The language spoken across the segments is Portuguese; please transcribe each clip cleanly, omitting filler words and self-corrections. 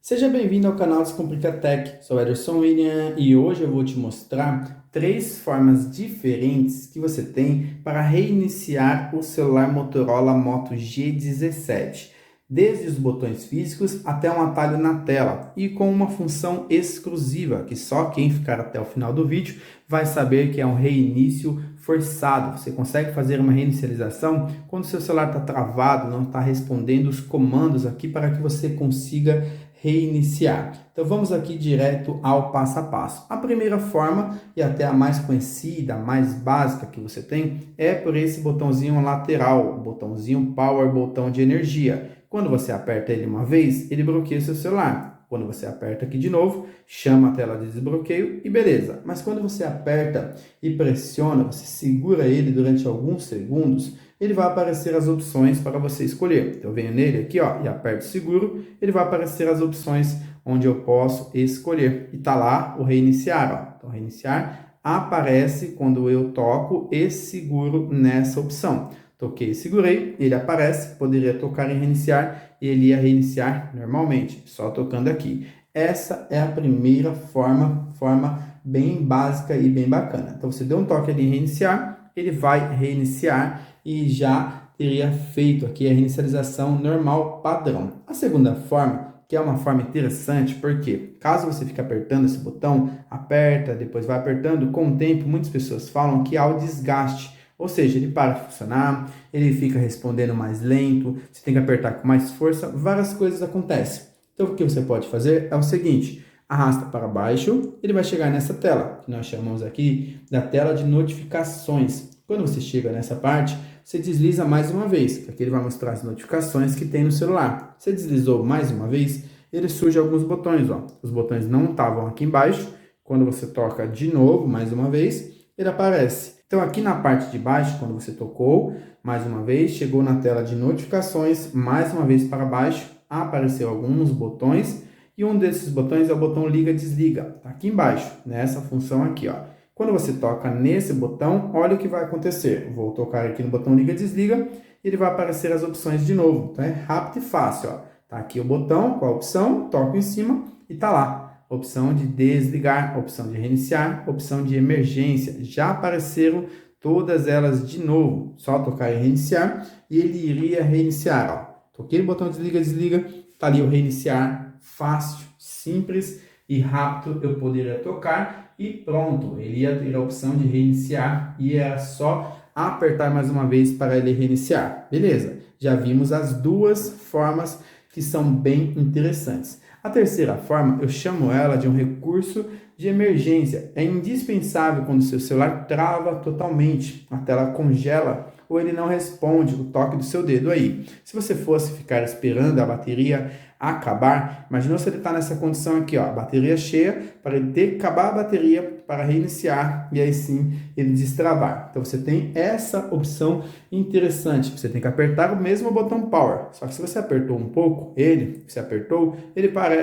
Seja bem-vindo ao canal Descomplica Tech. Sou Ederson William e hoje eu vou te mostrar 3 formas diferentes que você tem para reiniciar o celular Motorola Moto G17, desde os botões físicos até um atalho na tela e com uma função exclusiva que só quem ficar até o final do vídeo vai saber que é um reinício forçado. Você consegue fazer uma reinicialização quando o seu celular está travado, não está respondendo os comandos aqui para que você consiga reiniciar. Então vamos aqui direto ao passo a passo. A primeira forma, e até a mais conhecida, a mais básica que você tem, é por esse botãozinho lateral, o botãozinho Power, botão de energia. Quando você aperta ele uma vez, ele bloqueia o seu celular. Quando você aperta aqui de novo, chama a tela de desbloqueio e beleza. Mas quando você aperta e pressiona, você segura ele durante alguns segundos, ele vai aparecer as opções para você escolher. Então eu venho nele aqui, ó, e aperto seguro, ele vai aparecer as opções onde eu posso escolher. E tá lá o reiniciar, ó. Então reiniciar aparece quando eu toco e seguro nessa opção. Toquei e segurei, ele aparece, poderia tocar em reiniciar e ele ia reiniciar normalmente, só tocando aqui. Essa é a primeira forma bem básica e bem bacana. Então você deu um toque ali em reiniciar, ele vai reiniciar e já teria feito aqui a reinicialização normal padrão. A segunda forma, que é uma forma interessante, porque caso você fique apertando esse botão, aperta, depois vai apertando, com o tempo muitas pessoas falam que há o desgaste. Ou seja, ele para de funcionar, ele fica respondendo mais lento, você tem que apertar com mais força, várias coisas acontecem. Então o que você pode fazer é o seguinte, arrasta para baixo, ele vai chegar nessa tela, que nós chamamos aqui da tela de notificações. Quando você chega nessa parte, você desliza mais uma vez, que aqui ele vai mostrar as notificações que tem no celular. Você deslizou mais uma vez, ele surge alguns botões, ó. Os botões não estavam aqui embaixo, quando você toca de novo, mais uma vez, ele aparece. Então aqui na parte de baixo, quando você tocou, mais uma vez, chegou na tela de notificações, mais uma vez para baixo, apareceu alguns botões, e um desses botões é o botão liga-desliga, tá aqui embaixo, nessa função aqui, ó. Quando você toca nesse botão, olha o que vai acontecer. Vou tocar aqui no botão liga-desliga, e ele vai aparecer as opções de novo, então é rápido e fácil, ó. Tá aqui o botão com a opção, toco em cima e tá lá. Opção de desligar, opção de reiniciar, opção de emergência. Já apareceram todas elas de novo. Só tocar em reiniciar e ele iria reiniciar. Ó. Toquei no botão desliga, desliga. Tá ali o reiniciar. Fácil, simples e rápido. Eu poderia tocar e pronto. Ele ia ter a opção de reiniciar e era só apertar mais uma vez para ele reiniciar. Beleza, já vimos as duas formas que são bem interessantes. A terceira forma, eu chamo ela de um recurso de emergência. É indispensável quando o seu celular trava totalmente, a tela congela ou ele não responde o toque do seu dedo aí. Se você fosse ficar esperando a bateria acabar, imagina se ele está nessa condição aqui, ó, bateria cheia, para ele ter que acabar a bateria para reiniciar e aí sim ele destravar. Então você tem essa opção interessante, você tem que apertar o mesmo botão Power, só que se você apertou um pouco, ele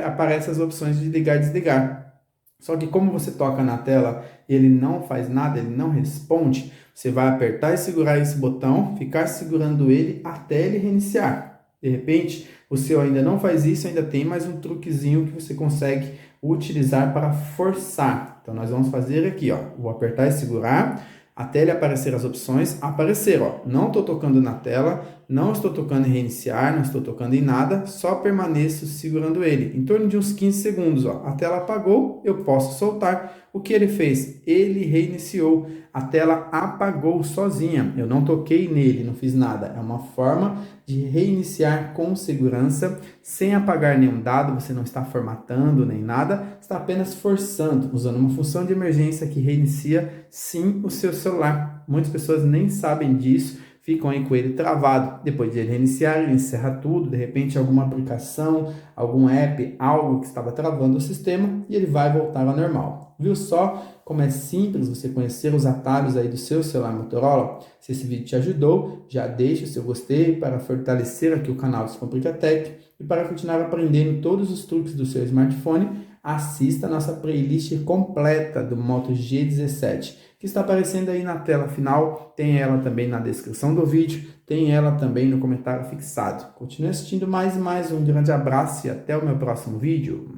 aparece as opções de ligar e desligar. Só que como você toca na tela e ele não faz nada, ele não responde, você vai apertar e segurar esse botão, ficar segurando ele até ele reiniciar. De repente, o seu ainda não faz isso, ainda tem mais um truquezinho que você consegue utilizar para forçar. Então nós vamos fazer aqui, ó, vou apertar e segurar até ele aparecer as opções, aparecer, ó, não estou tocando na tela, não estou tocando em reiniciar, não estou tocando em nada, só permaneço segurando ele, em torno de uns 15 segundos, ó, a tela apagou, eu posso soltar, o que ele fez? Ele reiniciou, a tela apagou sozinha, eu não toquei nele, não fiz nada, é uma forma de reiniciar com segurança, sem apagar nenhum dado, você não está formatando nem nada, está apenas forçando, usando uma função de emergência que reinicia sim o seu celular. Muitas pessoas nem sabem disso, ficam aí com ele travado. Depois de ele reiniciar, ele encerra tudo, de repente alguma aplicação, algum app, algo que estava travando o sistema e ele vai voltar ao normal. Viu só como é simples você conhecer os atalhos aí do seu celular Motorola? Se esse vídeo te ajudou, já deixa o seu gostei para fortalecer aqui o canal Descomplica Tech e para continuar aprendendo todos os truques do seu smartphone, assista a nossa playlist completa do Moto G17, que está aparecendo aí na tela final, tem ela também na descrição do vídeo, tem ela também no comentário fixado. Continue assistindo mais e mais. Um grande abraço e até o meu próximo vídeo.